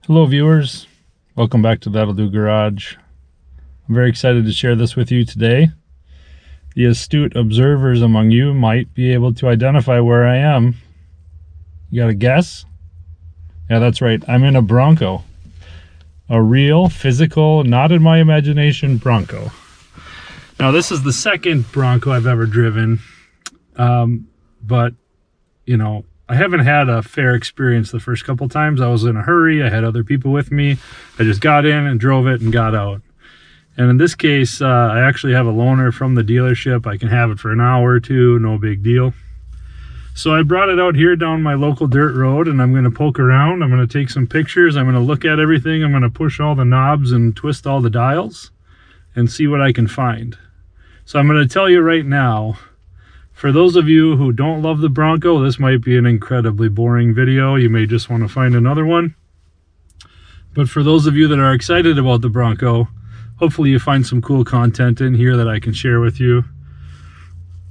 Hello viewers, welcome back to That'll Do Garage. I'm very excited to share this with you today. The astute observers among you might be able to identify where I am. You got a guess? Yeah, that's right, I'm in a Bronco. A real, physical, not in my imagination Bronco. Now this is the second Bronco I've ever driven, but you know, I haven't had a fair experience the first couple times. I was in a hurry, I had other people with me. I just got in and drove it and got out. And in this case, I actually have a loaner from the dealership. I can have it for an hour or two, no big deal. So I brought it out here down my local dirt road and I'm gonna poke around. I'm gonna take some pictures. I'm gonna look at everything. I'm gonna push all the knobs and twist all the dials and see what I can find. So I'm gonna tell you right now, for those of you who don't love the Bronco, this might be an incredibly boring video. You may just want to find another one. But for those of you that are excited about the Bronco, hopefully you find some cool content in here that I can share with you.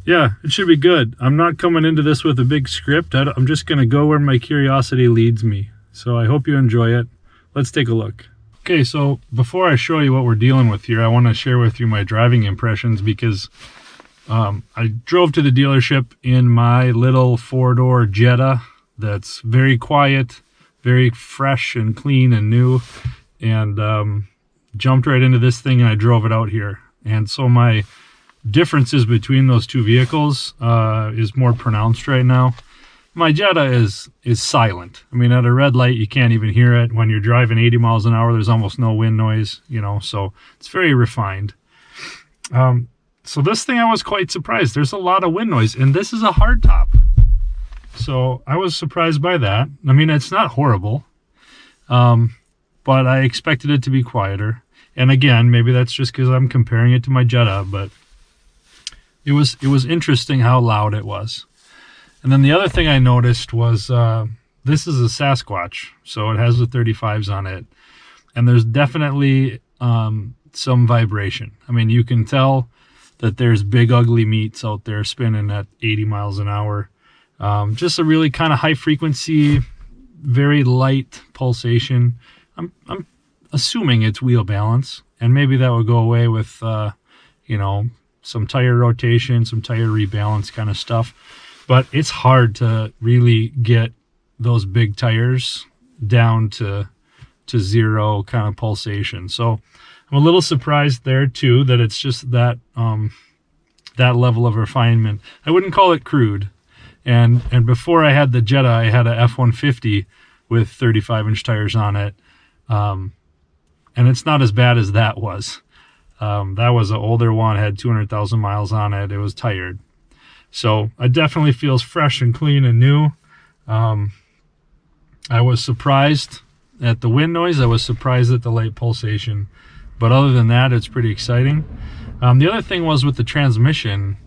Yeah, it should be good. I'm not coming into this with a big script. I'm just going to go where my curiosity leads me. So I hope you enjoy it. Let's take a look. Okay, so before I show you what we're dealing with here, I want to share with you my driving impressions because I drove to the dealership in my little four-door Jetta that's very quiet, very fresh and clean and new, and jumped right into this thing and I drove it out here. And so my differences between those two vehicles is more pronounced right now. My Jetta is silent. I mean, at a red light, you can't even hear it. When you're driving 80 miles an hour, there's almost no wind noise, you know, so it's very refined. So this thing, I was quite surprised. There's a lot of wind noise, and this is a hardtop. So I was surprised by that. I mean, it's not horrible, but I expected it to be quieter. And again, maybe that's just because I'm comparing it to my Jetta, but it was interesting how loud it was. And then the other thing I noticed was this is a Sasquatch, so it has the 35s on it, and there's definitely some vibration. I mean, you can tell that there's big ugly meats out there spinning at 80 miles an hour. Just a really kind of high frequency, very light pulsation. I'm assuming it's wheel balance, and maybe that would go away with you know, some tire rotation, some tire rebalance kind of stuff. But it's hard to really get those big tires down to zero kind of pulsation. So I'm a little surprised there too that it's just that that level of refinement. I wouldn't call it crude. And before I had the Jetta, I had a F-150 with 35-inch tires on it, and it's not as bad as that was. That was an older one, had 200,000 miles on it. It was tired. So it definitely feels fresh and clean and new. I was surprised at the wind noise. I was surprised at the light pulsation. But other than that, it's pretty exciting. The other thing was with the transmission.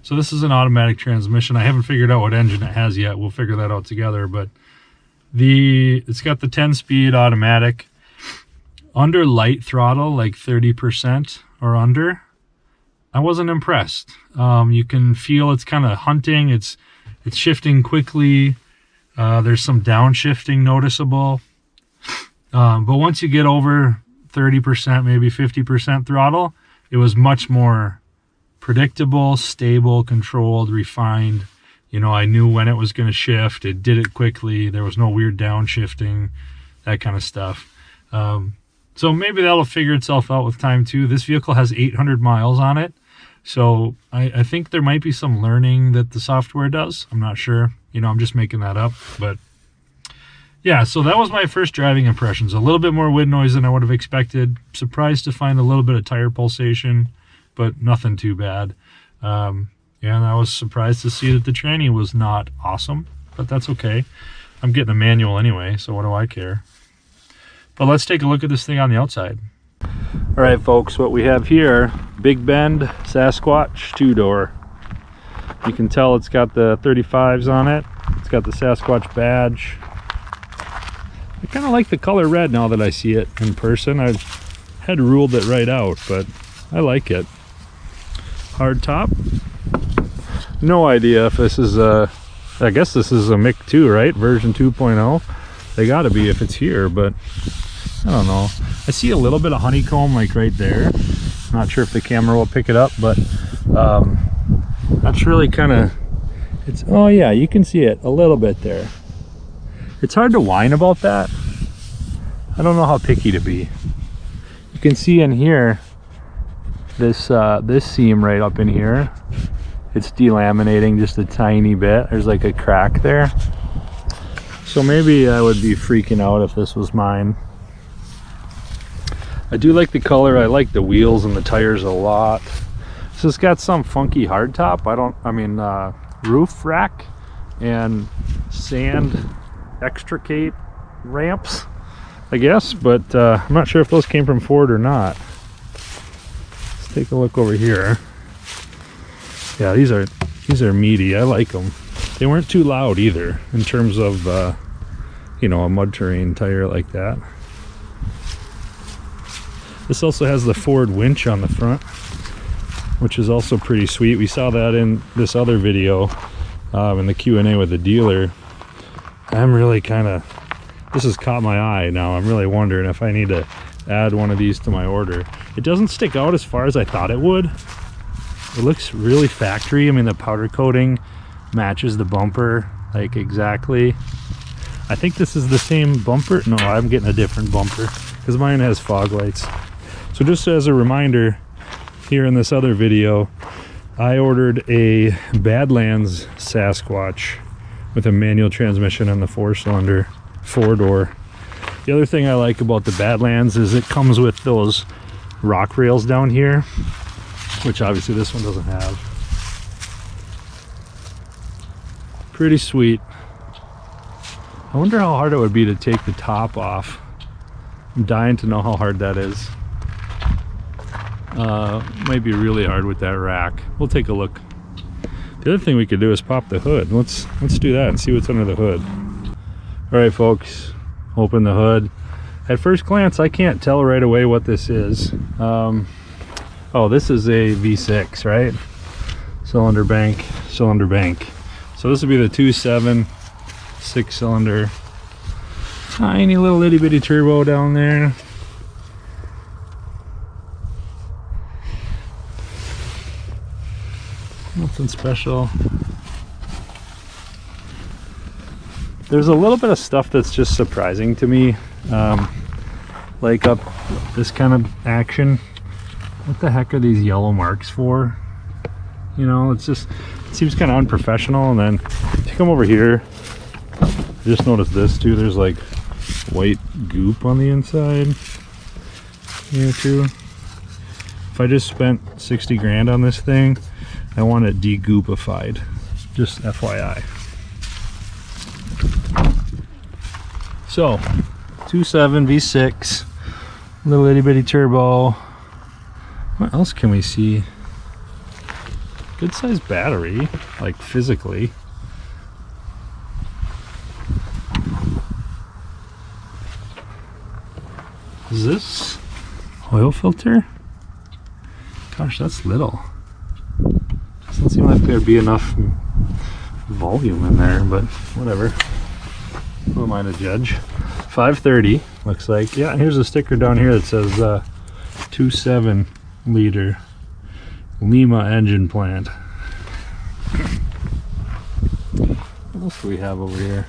So this is an automatic transmission. I haven't figured out what engine it has yet. We'll figure that out together. But it's got the 10-speed automatic. Under light throttle, like 30% or under, I wasn't impressed. You can feel it's kind of hunting. It's shifting quickly. There's some downshifting noticeable. But once you get over 30%, maybe 50% throttle, it was much more predictable, stable, controlled, refined. You know, I knew when it was going to shift. It did it quickly. There was no weird downshifting, that kind of stuff. So maybe that'll figure itself out with time too. This vehicle has 800 miles on it. So I think there might be some learning that the software does. I'm not sure. You know, I'm just making that up. But yeah, so that was my first driving impressions. A little bit more wind noise than I would have expected. Surprised to find a little bit of tire pulsation, but nothing too bad. And I was surprised to see that the tranny was not awesome, but that's okay. I'm getting a manual anyway, so what do I care? But let's take a look at this thing on the outside. All right, folks, what we have here, Big Bend Sasquatch two-door. You can tell it's got the 35s on it. It's got the Sasquatch badge. I kind of like the color red now that I see it in person. I had ruled it right out, but I like it. Hard top. No idea if this is a, I guess this is a MIC 2, right? Version 2.0. They gotta be if it's here, but I don't know. I see a little bit of honeycomb like right there. Not sure if the camera will pick it up, but that's really kind of, it's, oh yeah, you can see it a little bit there. It's hard to whine about that. I don't know how picky to be. You can see in here, this seam right up in here, it's delaminating just a tiny bit. There's like a crack there. So maybe I would be freaking out if this was mine. I do like the color. I like the wheels and the tires a lot. So it's got some funky hardtop. Roof rack and sand extricate ramps, I guess, but I'm not sure if those came from Ford or not. Let's take a look over here. Yeah, these are meaty. I like them. They weren't too loud either in terms of you know, a mud terrain tire like that. This also has the Ford winch on the front, which is also pretty sweet. We saw that in this other video in the Q&A with the dealer. I'm really this has caught my eye now. I'm really wondering if I need to add one of these to my order. It doesn't stick out as far as I thought it would. It looks really factory. I mean, the powder coating matches the bumper like exactly. I think this is the same bumper. No, I'm getting a different bumper because mine has fog lights. So just as a reminder, here in this other video, I ordered a Badlands Sasquatch with a manual transmission and the 4-cylinder 4-door. The other thing I like about the Badlands is it comes with those rock rails down here, which obviously this one doesn't have. Pretty sweet. I wonder how hard it would be to take the top off. I'm dying to know how hard that is. Might be really hard with that rack. We'll take a look. The other thing we could do is pop the hood. Let's do that and see what's under the hood. All right, folks, open the hood. At first glance, I can't tell right away what this is. Oh, this is a V6, right? Cylinder bank. So this would be the 2.7 6-cylinder. Tiny little itty bitty turbo down there. Nothing special. There's a little bit of stuff that's just surprising to me, like up this kind of action. What the heck are these yellow marks for? You know, it seems kind of unprofessional. And then if you come over here, I just noticed this too. There's like white goop on the inside here too. If I just spent 60 grand on this thing, I want it de-goopified. Just FYI. So, 2.7 V6, little itty bitty turbo. What else can we see? Good sized battery, like physically. Is this oil filter? Gosh, that's little. Doesn't seem like there'd be enough volume in there, but whatever. Who am I to judge? 530 looks like. Yeah, here's a sticker down here that says 2.7 liter Lima engine plant. What else do we have over here?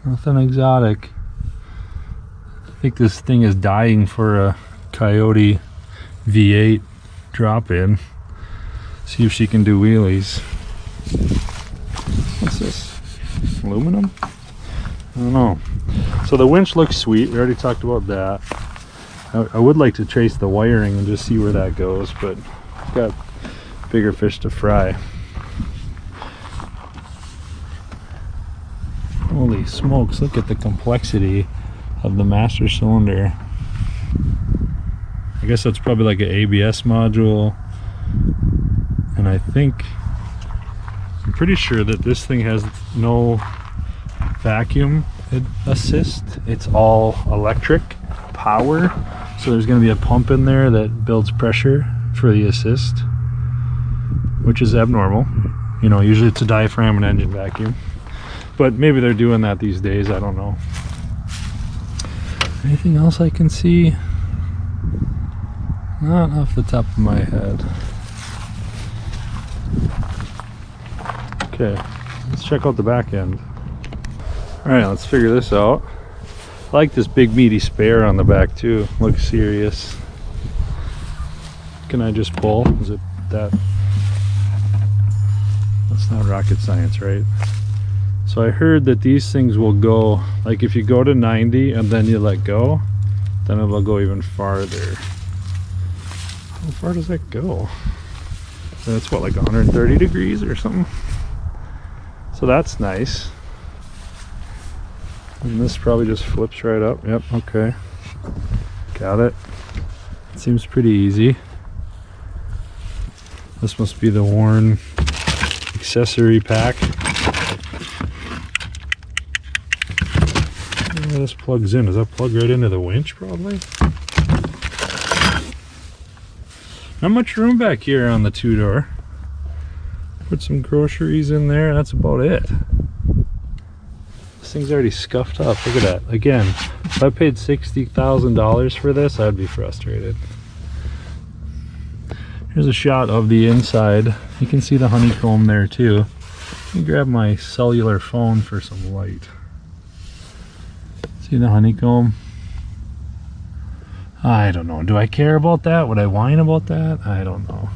Nothing exotic. I think this thing is dying for a Coyote V8 drop-in. See if she can do wheelies. What's this? Aluminum? I don't know. So the winch looks sweet. We already talked about that. I would like to trace the wiring and just see where that goes, but I've got bigger fish to fry. Holy smokes, look at the complexity of the master cylinder. I guess that's probably like an ABS module. And I'm pretty sure that this thing has no vacuum assist. It's all electric power. So there's going to be a pump in there that builds pressure for the assist, which is abnormal. You know, usually it's a diaphragm and engine vacuum. But maybe they're doing that these days, I don't know. Anything else I can see? Not off the top of my head. Okay, let's check out the back end. Alright, let's figure this out. I like this big meaty spare on the back too. Looks serious. Can I just pull? Is it that? That's not rocket science, right? So I heard that these things will go, like if you go to 90 and then you let go, then it'll go even farther. How far does that go? That's what, like 130 degrees or something? So that's nice. And this probably just flips right up. Yep, okay. Got it. Seems pretty easy. This must be the worn accessory pack. Yeah, this plugs in. Does that plug right into the winch probably? Not much room back here on the two-door. Put some groceries in there, that's about it. This thing's already scuffed up. Look at that. Again, if I paid $60,000 for this, I'd be frustrated. Here's a shot of the inside. You can see the honeycomb there too. Let me grab my cellular phone for some light. See the honeycomb? I don't know. Do I care about that? Would I whine about that? I don't know.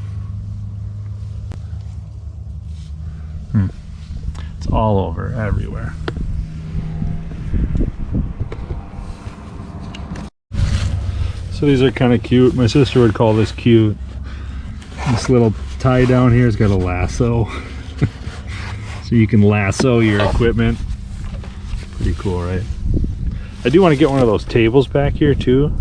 It's all over, everywhere. So these are kind of cute. My sister would call this cute. This little tie down here has got a lasso. So you can lasso your equipment. Pretty cool, right? I do want to get one of those tables back here too.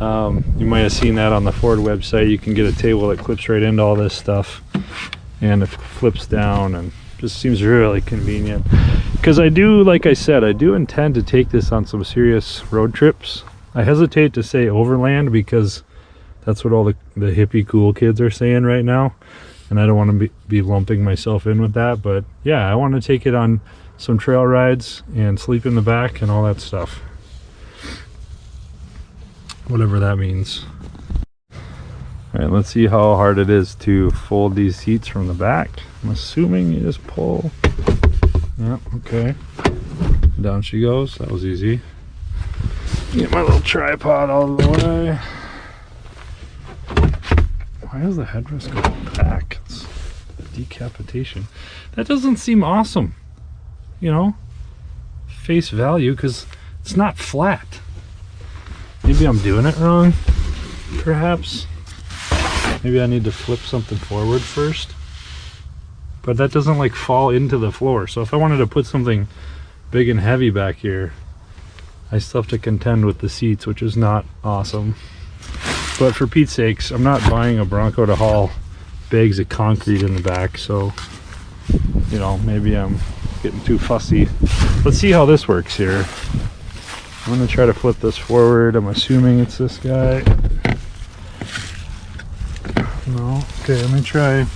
You might have seen that on the Ford website. You can get a table that clips right into all this stuff and it flips down, and just seems really convenient. Because I do, like I said, I do intend to take this on some serious road trips. I hesitate to say overland because that's what all the hippie cool kids are saying right now, and I don't want to be lumping myself in with that. But yeah, I want to take it on some trail rides and sleep in the back and all that stuff, whatever that means. All right, let's see how hard it is to fold these seats from the back. I'm assuming you just pull. Yeah, okay. Down she goes. That was easy. Get my little tripod out of the way. Why does the headrest go back? It's decapitation. That doesn't seem awesome, you know, face value, because it's not flat. Maybe I'm doing it wrong, perhaps. Maybe I need to flip something forward first. But that doesn't like fall into the floor. So if I wanted to put something big and heavy back here, I still have to contend with the seats, which is not awesome. But for Pete's sakes, I'm not buying a Bronco to haul bags of concrete in the back. So, you know, maybe I'm getting too fussy. Let's see how this works here. I'm gonna try to flip this forward. I'm assuming it's this guy. No. Okay, let me try.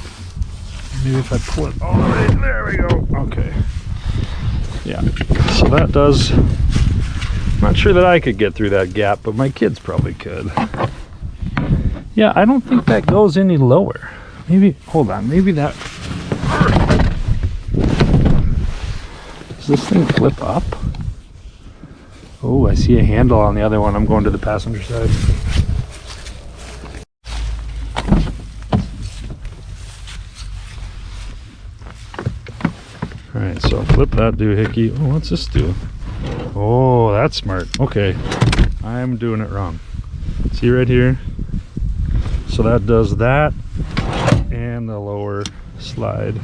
Maybe if I pull it all the way. There we go. Okay. Yeah. So that does. I'm not sure that I could get through that gap, but my kids probably could. Yeah, I don't think that goes any lower. Maybe, hold on, maybe that. Does this thing flip up? Oh, I see a handle on the other one. I'm going to the passenger side. Alright, so flip that doohickey. Oh, what's this do? Oh, that's smart. Okay, I'm doing it wrong. See right here? So that does that and the lower slide.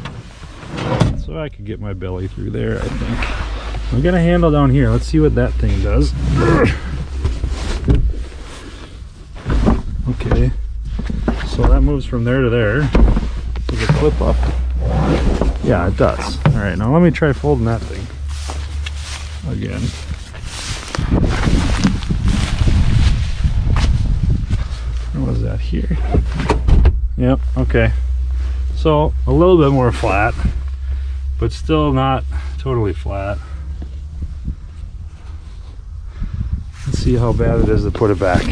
So I could get my belly through there, I think. I've got a handle down here. Let's see what that thing does. Okay, so that moves from there to there. Does it flip up? Yeah, it does. All right, now let me try folding that thing again. Where was that? Here. Yep, okay. So a little bit more flat, but still not totally flat. Let's see how bad it is to put it back.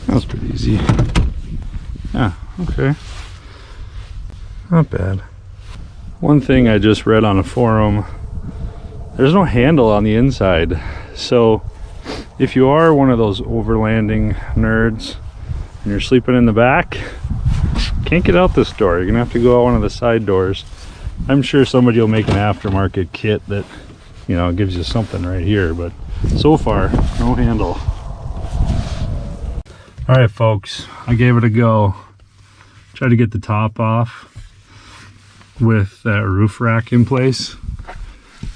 That was pretty easy. Yeah, okay. Not bad. One thing I just read on a forum, there's no handle on the inside. So if you are one of those overlanding nerds and you're sleeping in the back, can't get out this door. You're gonna have to go out one of the side doors. I'm sure somebody will make an aftermarket kit that, you know, gives you something right here, but so far, no handle. All right, folks, I gave it a go. Tried to get the top off with that roof rack in place,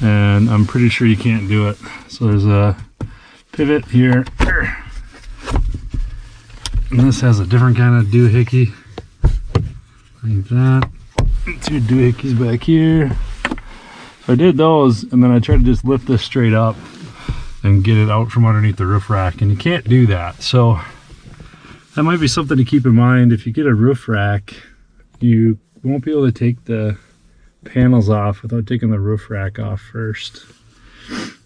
and I'm pretty sure you can't do it. So there's a pivot here, and this has a different kind of doohickey like that. 2 doohickeys back here. So I did those, and then I tried to just lift this straight up and get it out from underneath the roof rack, and you can't do that. So that might be something to keep in mind. If you get a roof rack, you won't be able to take the panels off without taking the roof rack off first.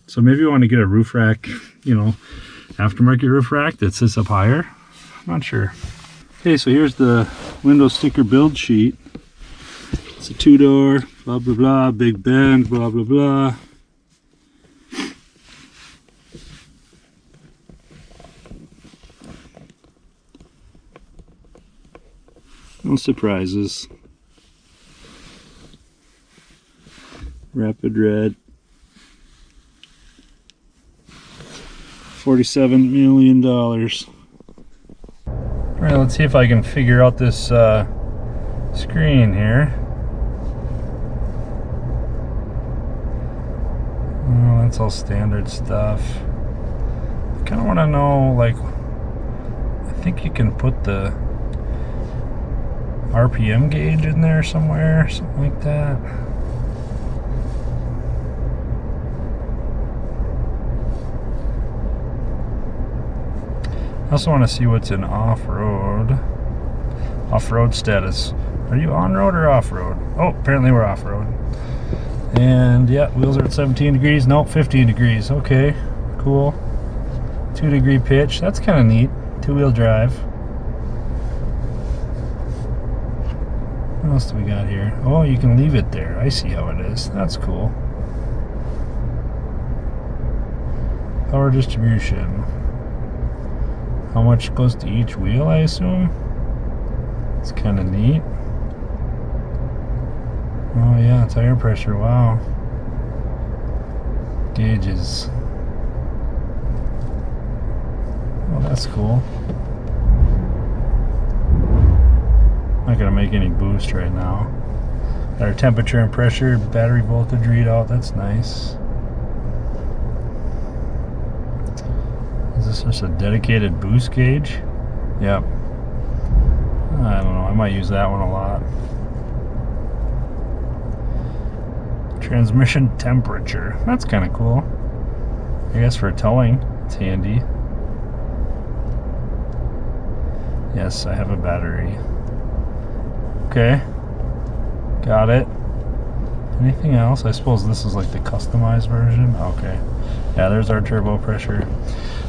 So maybe you want to get a roof rack, you know, aftermarket roof rack that sits up higher. I'm not sure. Okay, so here's the window sticker build sheet. It's a 2-door, blah, blah, blah, Big Bend, blah, blah, blah. No surprises. Rapid red. $47 million. All right, let's see if I can figure out this screen here. Oh, that's all standard stuff. I kind of want to know, like, I think you can put the RPM gauge in there somewhere, something like that. I also want to see what's in off-road. Off-road status. Are you on-road or off-road? Oh, apparently we're off-road. And yeah, wheels are at 17 degrees. Nope, 15 degrees. Okay, cool. 2-degree pitch. That's kind of neat. 2-wheel drive. What else do we got here? Oh, you can leave it there. I see how it is. That's cool. Power distribution. How much goes to each wheel, I assume? It's kind of neat. Oh yeah, tire pressure, wow. Gauges. Oh, that's cool. Not gonna make any boost right now. Got our temperature and pressure, battery voltage readout, that's nice. Is this just a dedicated boost gauge? Yep. I don't know, I might use that one a lot. Transmission temperature, that's kind of cool. I guess for towing, it's handy. Yes, I have a battery. Okay, got it. Anything else? I suppose this is like the customized version. Okay, yeah, there's our turbo pressure.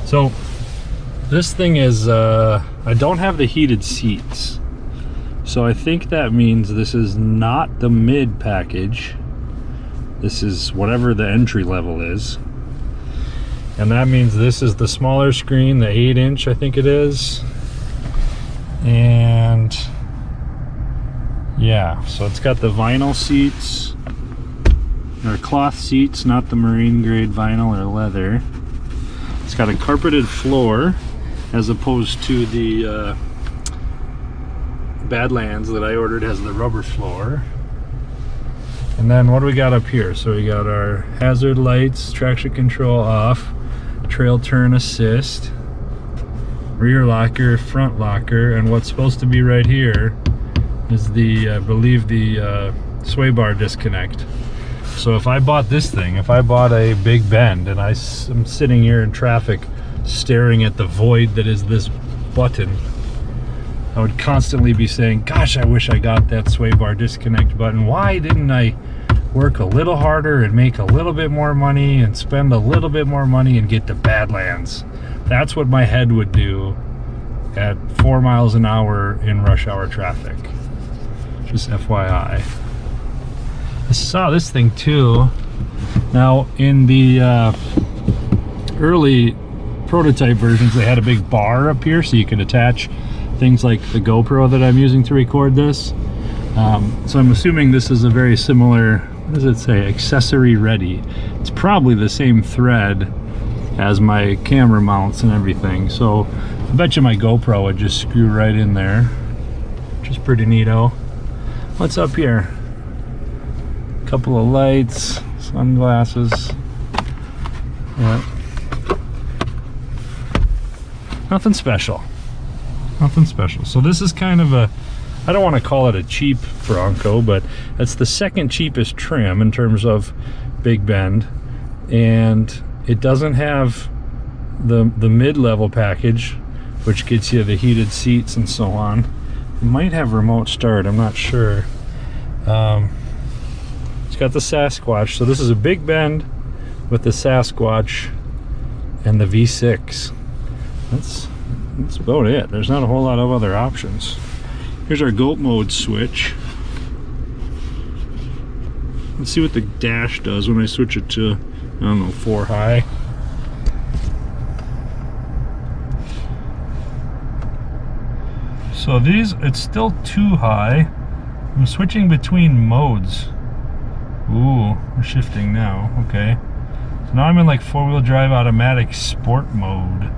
So this thing is, I don't have the heated seats. So I think that means this is not the mid package. This is whatever the entry level is. And that means this is the smaller screen, the 8-inch I think it is. And yeah, so it's got the vinyl seats, or cloth seats, not the marine grade vinyl or leather. It's got a carpeted floor as opposed to the Badlands that I ordered has the rubber floor. And then what do we got up here? So we got our hazard lights, traction control off, trail turn assist, rear locker, front locker, and what's supposed to be right here is the, I believe, the sway bar disconnect. So if I bought this thing, if I bought a Big Bend and I'm sitting here in traffic staring at the void that is this button, I would constantly be saying, gosh, I wish I got that sway bar disconnect button. Why didn't I work a little harder and make a little bit more money and spend a little bit more money and get to Badlands? That's what my head would do at 4 miles an hour in rush hour traffic. Just FYI. I saw this thing too. Now in the early prototype versions, they had a big bar up here so you could attach things like the GoPro that I'm using to record this. So I'm assuming this is a very similar, what does it say, accessory ready. It's probably the same thread as my camera mounts and everything. So I bet you my GoPro would just screw right in there, which is pretty neato. What's up here? Couple of lights, sunglasses. Yeah. Nothing special. Nothing special. So this is kind of a, I don't want to call it a cheap Bronco, but it's the second cheapest trim in terms of Big Bend, and it doesn't have the mid-level package, which gets you the heated seats and so on. It might have remote start, I'm not sure. It's got the Sasquatch, so this is a Big Bend with the Sasquatch and the V6. That's about it. There's not a whole lot of other options. Here's our goat mode switch. Let's see what the dash does when I switch it to, I don't know, 4 high. So these, it's still 2 high. I'm switching between modes. Ooh, we're shifting now, okay. So now I'm in like 4-wheel drive automatic sport mode.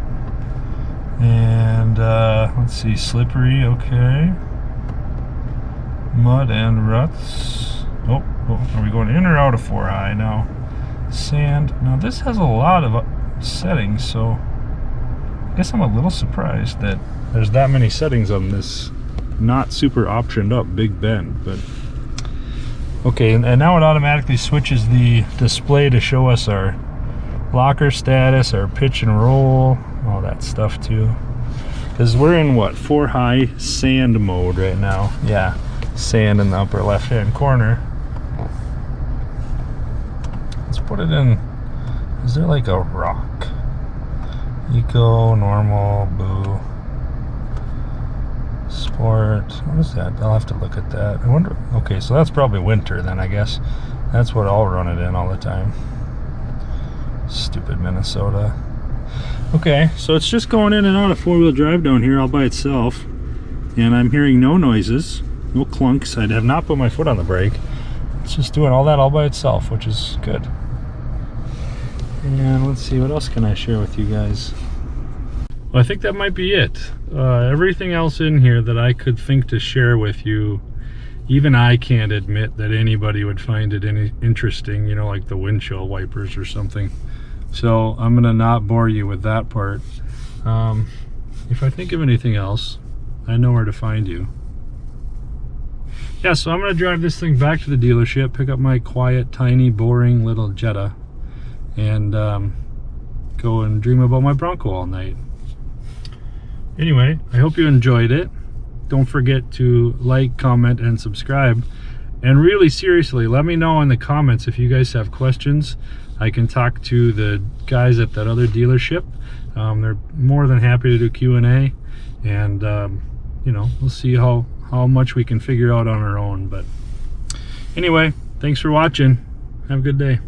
And let's see, slippery, okay. Mud and ruts. Oh, are we going in or out of 4 high now? Sand. Now this has a lot of settings, so I guess I'm a little surprised that there's that many settings on this not super optioned up Big Bend, but okay. And now it automatically switches the display to show us our locker status, our pitch and roll, all that stuff too, because we're in what, 4 high sand mode right now. Yeah, sand in the upper left hand corner. Let's put it in, is there like a rock? Eco, normal, boo, sport, what is that? I'll have to look at that. I wonder, okay, so that's probably winter then, I guess. That's what I'll run it in all the time. Stupid Minnesota. Okay, so it's just going in and out of 4-wheel drive down here all by itself, and I'm hearing no noises, no clunks. I have not put my foot on the brake. It's just doing all that all by itself, which is good. And let's see, what else can I share with you guys? Well, I think that might be it. Everything else in here that I could think to share with you, even I can't admit that anybody would find it any interesting, you know, like the windshield wipers or something. So I'm gonna not bore you with that part. If I think of anything else, I know where to find you. Yeah, so I'm gonna drive this thing back to the dealership, pick up my quiet, tiny, boring little Jetta, and go and dream about my Bronco all night. Anyway, I hope you enjoyed it. Don't forget to like, comment, and subscribe. And really seriously, let me know in the comments if you guys have questions. I can talk to the guys at that other dealership. They're more than happy to do Q&A, and you know, we'll see how much we can figure out on our own. But anyway, thanks for watching. Have a good day.